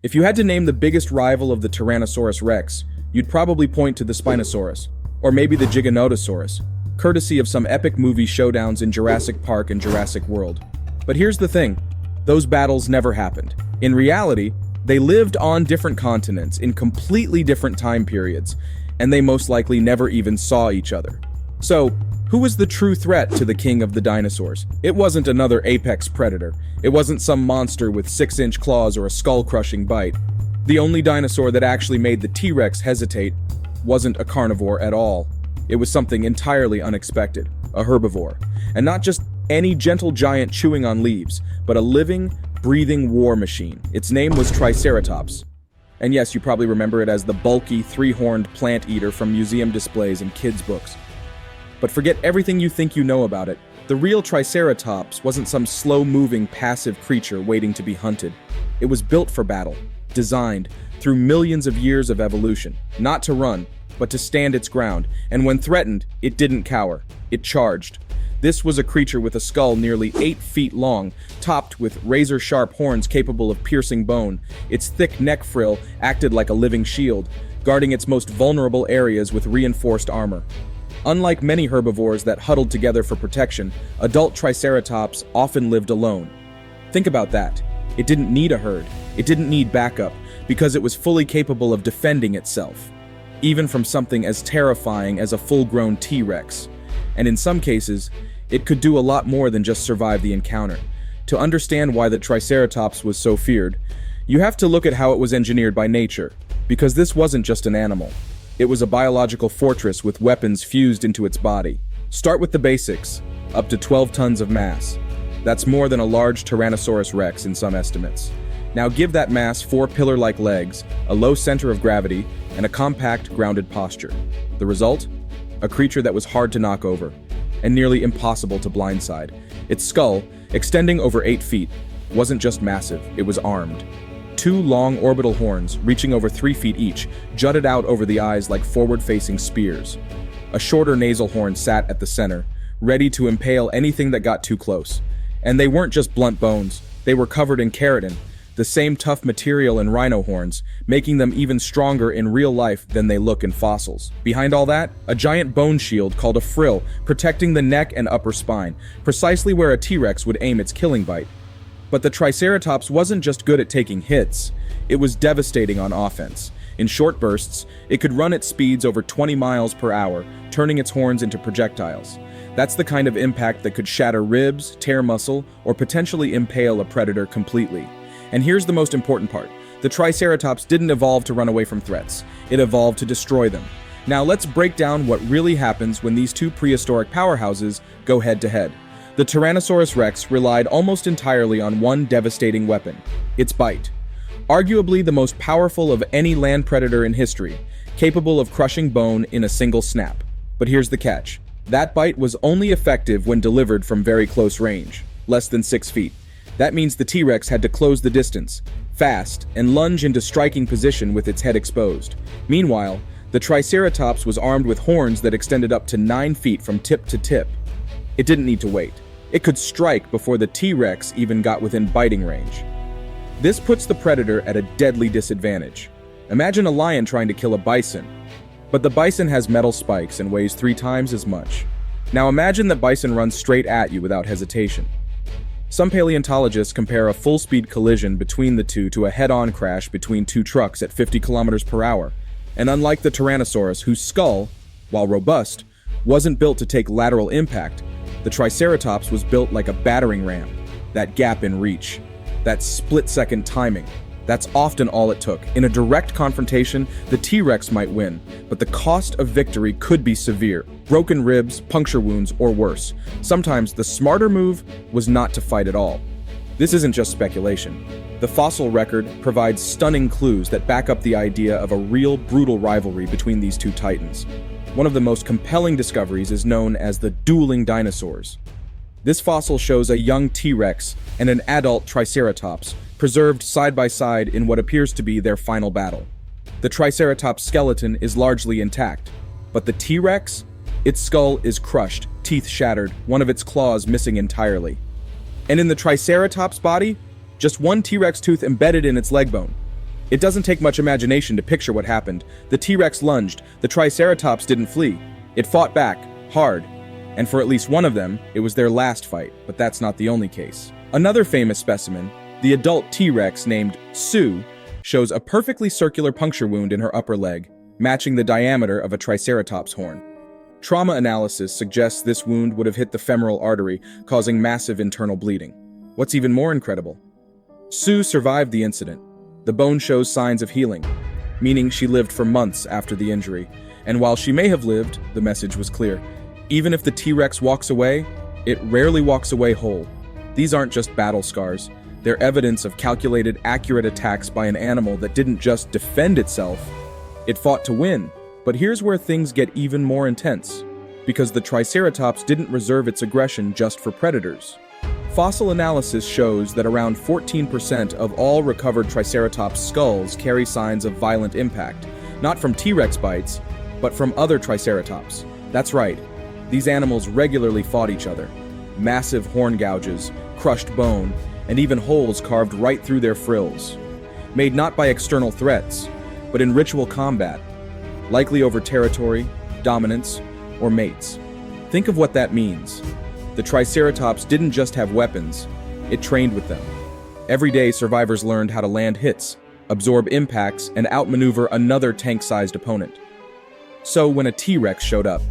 If you had to name the biggest rival of the Tyrannosaurus rex, you'd probably point to the Spinosaurus, or maybe the Giganotosaurus, courtesy of some epic movie showdowns in Jurassic Park and Jurassic World. But here's the thing, those battles never happened. In reality, they lived on different continents in completely different time periods, and they most likely never even saw each other. So, who was the true threat to the king of the dinosaurs? It wasn't another apex predator. It wasn't some monster with 6-inch claws or a skull-crushing bite. The only dinosaur that actually made the T-Rex hesitate wasn't a carnivore at all. It was something entirely unexpected, a herbivore. And not just any gentle giant chewing on leaves, but a living, breathing war machine. Its name was Triceratops. And yes, you probably remember it as the bulky, 3-horned plant eater from museum displays and kids' books. But forget everything you think you know about it. The real Triceratops wasn't some slow-moving, passive creature waiting to be hunted. It was built for battle, designed through millions of years of evolution, not to run, but to stand its ground, and when threatened, it didn't cower. It charged. This was a creature with a skull nearly 8 feet long, topped with razor-sharp horns capable of piercing bone. Its thick neck frill acted like a living shield, guarding its most vulnerable areas with reinforced armor. Unlike many herbivores that huddled together for protection, adult Triceratops often lived alone. Think about that. It didn't need a herd. It didn't need backup, because it was fully capable of defending itself, even from something as terrifying as a full-grown T-Rex. And in some cases, it could do a lot more than just survive the encounter. To understand why the Triceratops was so feared, you have to look at how it was engineered by nature, because this wasn't just an animal. It was a biological fortress with weapons fused into its body. Start with the basics, up to 12 tons of mass. That's more than a large Tyrannosaurus rex in some estimates. Now give that mass 4 pillar-like legs, a low center of gravity, and a compact, grounded posture. The result? A creature that was hard to knock over, and nearly impossible to blindside. Its skull, extending over 8 feet, wasn't just massive, it was armed. 2 long orbital horns, reaching over 3 feet each, jutted out over the eyes like forward-facing spears. A shorter nasal horn sat at the center, ready to impale anything that got too close. And they weren't just blunt bones, they were covered in keratin, the same tough material in rhino horns, making them even stronger in real life than they look in fossils. Behind all that, a giant bone shield called a frill, protecting the neck and upper spine, precisely where a T-Rex would aim its killing bite. But the Triceratops wasn't just good at taking hits, it was devastating on offense. In short bursts, it could run at speeds over 20 miles per hour, turning its horns into projectiles. That's the kind of impact that could shatter ribs, tear muscle, or potentially impale a predator completely. And here's the most important part. The Triceratops didn't evolve to run away from threats. It evolved to destroy them. Now let's break down what really happens when these two prehistoric powerhouses go head-to-head. The Tyrannosaurus rex relied almost entirely on one devastating weapon, its bite. Arguably the most powerful of any land predator in history, capable of crushing bone in a single snap. But here's the catch. That bite was only effective when delivered from very close range, less than 6 feet. That means the T-Rex had to close the distance, fast, and lunge into striking position with its head exposed. Meanwhile, the Triceratops was armed with horns that extended up to 9 feet from tip to tip. It didn't need to wait. It could strike before the T-Rex even got within biting range. This puts the predator at a deadly disadvantage. Imagine a lion trying to kill a bison. But the bison has metal spikes and weighs 3 times as much. Now imagine that bison runs straight at you without hesitation. Some paleontologists compare a full-speed collision between the two to a head-on crash between 2 trucks at 50 kilometers per hour. And unlike the Tyrannosaurus, whose skull, while robust, wasn't built to take lateral impact, the Triceratops was built like a battering ram. That gap in reach, that split-second timing, that's often all it took. In a direct confrontation, the T-Rex might win, but the cost of victory could be severe. Broken ribs, puncture wounds, or worse. Sometimes the smarter move was not to fight at all. This isn't just speculation. The fossil record provides stunning clues that back up the idea of a real, brutal rivalry between these two titans. One of the most compelling discoveries is known as the dueling dinosaurs. This fossil shows a young T-Rex and an adult Triceratops, preserved side by side in what appears to be their final battle. The Triceratops skeleton is largely intact, but the T-Rex? Its skull is crushed, teeth shattered, one of its claws missing entirely. And in the Triceratops body, just one T-Rex tooth embedded in its leg bone. It doesn't take much imagination to picture what happened. The T-Rex lunged, the Triceratops didn't flee. It fought back, hard. And for at least one of them, it was their last fight, but that's not the only case. Another famous specimen, the adult T-Rex named Sue, shows a perfectly circular puncture wound in her upper leg, matching the diameter of a Triceratops horn. Trauma analysis suggests this wound would have hit the femoral artery, causing massive internal bleeding. What's even more incredible? Sue survived the incident. The bone shows signs of healing, meaning she lived for months after the injury. And while she may have lived, the message was clear. Even if the T-Rex walks away, it rarely walks away whole. These aren't just battle scars. They're evidence of calculated, accurate attacks by an animal that didn't just defend itself. It fought to win. But here's where things get even more intense, because the Triceratops didn't reserve its aggression just for predators. Fossil analysis shows that around 14% of all recovered Triceratops skulls carry signs of violent impact, not from T-Rex bites, but from other Triceratops. That's right, these animals regularly fought each other. Massive horn gouges, crushed bone, and even holes carved right through their frills. Made not by external threats, but in ritual combat, likely over territory, dominance, or mates. Think of what that means. The Triceratops didn't just have weapons, it trained with them. Every day, survivors learned how to land hits, absorb impacts, and outmaneuver another tank-sized opponent. So when a T-Rex showed up,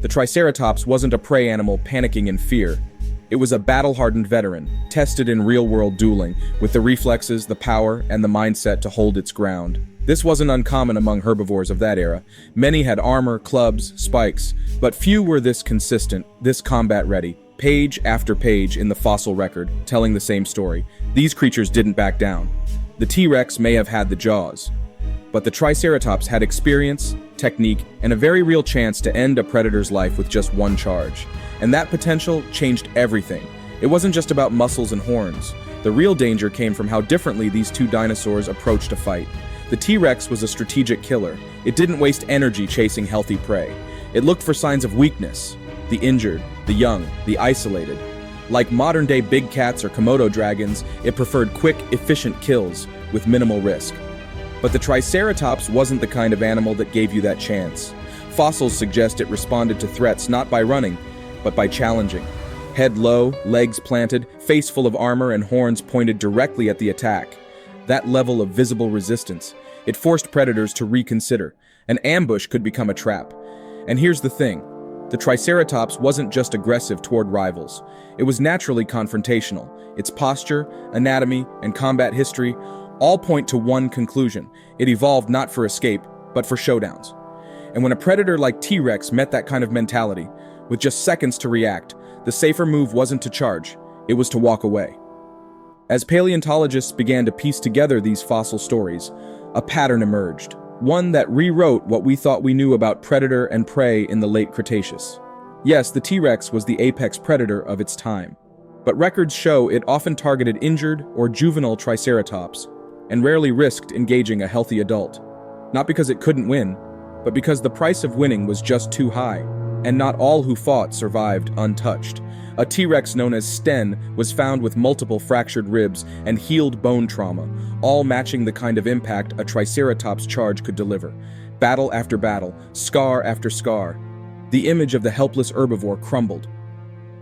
the Triceratops wasn't a prey animal panicking in fear. It was a battle-hardened veteran, tested in real-world dueling, with the reflexes, the power, and the mindset to hold its ground. This wasn't uncommon among herbivores of that era. Many had armor, clubs, spikes, but few were this consistent, this combat-ready. Page after page in the fossil record, telling the same story. These creatures didn't back down. The T-Rex may have had the jaws, but the Triceratops had experience, technique, and a very real chance to end a predator's life with just one charge. And that potential changed everything. It wasn't just about muscles and horns. The real danger came from how differently these two dinosaurs approached a fight. The T-Rex was a strategic killer. It didn't waste energy chasing healthy prey. It looked for signs of weakness, the injured, the young, the isolated. Like modern-day big cats or Komodo dragons, it preferred quick, efficient kills with minimal risk. But the Triceratops wasn't the kind of animal that gave you that chance. Fossils suggest it responded to threats not by running, but by challenging. Head low, legs planted, face full of armor, and horns pointed directly at the attack. That level of visible resistance, it forced predators to reconsider. An ambush could become a trap. And here's the thing. The Triceratops wasn't just aggressive toward rivals. It was naturally confrontational. Its posture, anatomy, and combat history all point to one conclusion. It evolved not for escape, but for showdowns. And when a predator like T-Rex met that kind of mentality, with just seconds to react, the safer move wasn't to charge, it was to walk away. As paleontologists began to piece together these fossil stories, a pattern emerged, one that rewrote what we thought we knew about predator and prey in the late Cretaceous. Yes, the T-Rex was the apex predator of its time, but records show it often targeted injured or juvenile Triceratops, and rarely risked engaging a healthy adult. Not because it couldn't win, but because the price of winning was just too high, and not all who fought survived untouched. A T-Rex known as Sten was found with multiple fractured ribs and healed bone trauma, all matching the kind of impact a Triceratops charge could deliver. Battle after battle, scar after scar, the image of the helpless herbivore crumbled.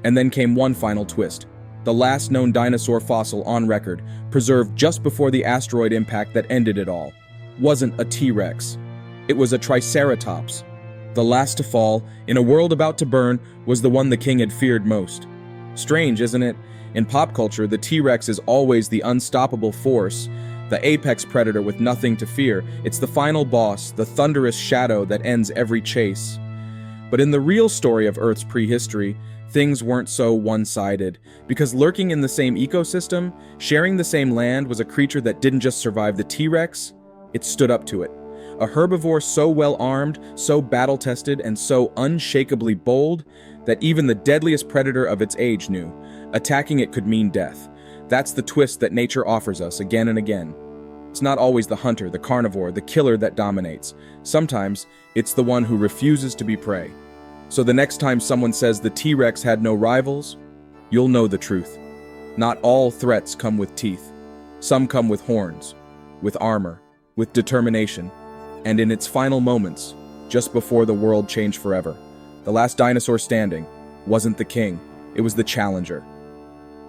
And then came one final twist. The last known dinosaur fossil on record, preserved just before the asteroid impact that ended it all, wasn't a T-Rex. It was a Triceratops. The last to fall, in a world about to burn, was the one the king had feared most. Strange, isn't it? In pop culture, the T-Rex is always the unstoppable force, the apex predator with nothing to fear. It's the final boss, the thunderous shadow that ends every chase. But in the real story of Earth's prehistory, things weren't so one-sided, because lurking in the same ecosystem, sharing the same land was a creature that didn't just survive the T-Rex, it stood up to it. A herbivore so well-armed, so battle-tested, and so unshakably bold that even the deadliest predator of its age knew. Attacking it could mean death. That's the twist that nature offers us again and again. It's not always the hunter, the carnivore, the killer that dominates. Sometimes, it's the one who refuses to be prey. So the next time someone says the T-Rex had no rivals, you'll know the truth. Not all threats come with teeth. Some come with horns. with armor, with determination, and in its final moments, just before the world changed forever, the last dinosaur standing wasn't the king, it was the challenger.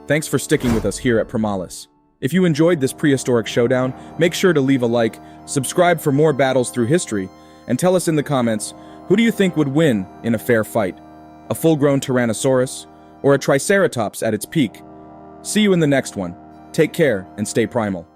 Thanks for sticking with us here at Primalis. If you enjoyed this prehistoric showdown, make sure to leave a like, subscribe for more battles through history, and tell us in the comments, who do you think would win in a fair fight? A full-grown Tyrannosaurus, or a Triceratops at its peak? See you in the next one. Take care and stay primal.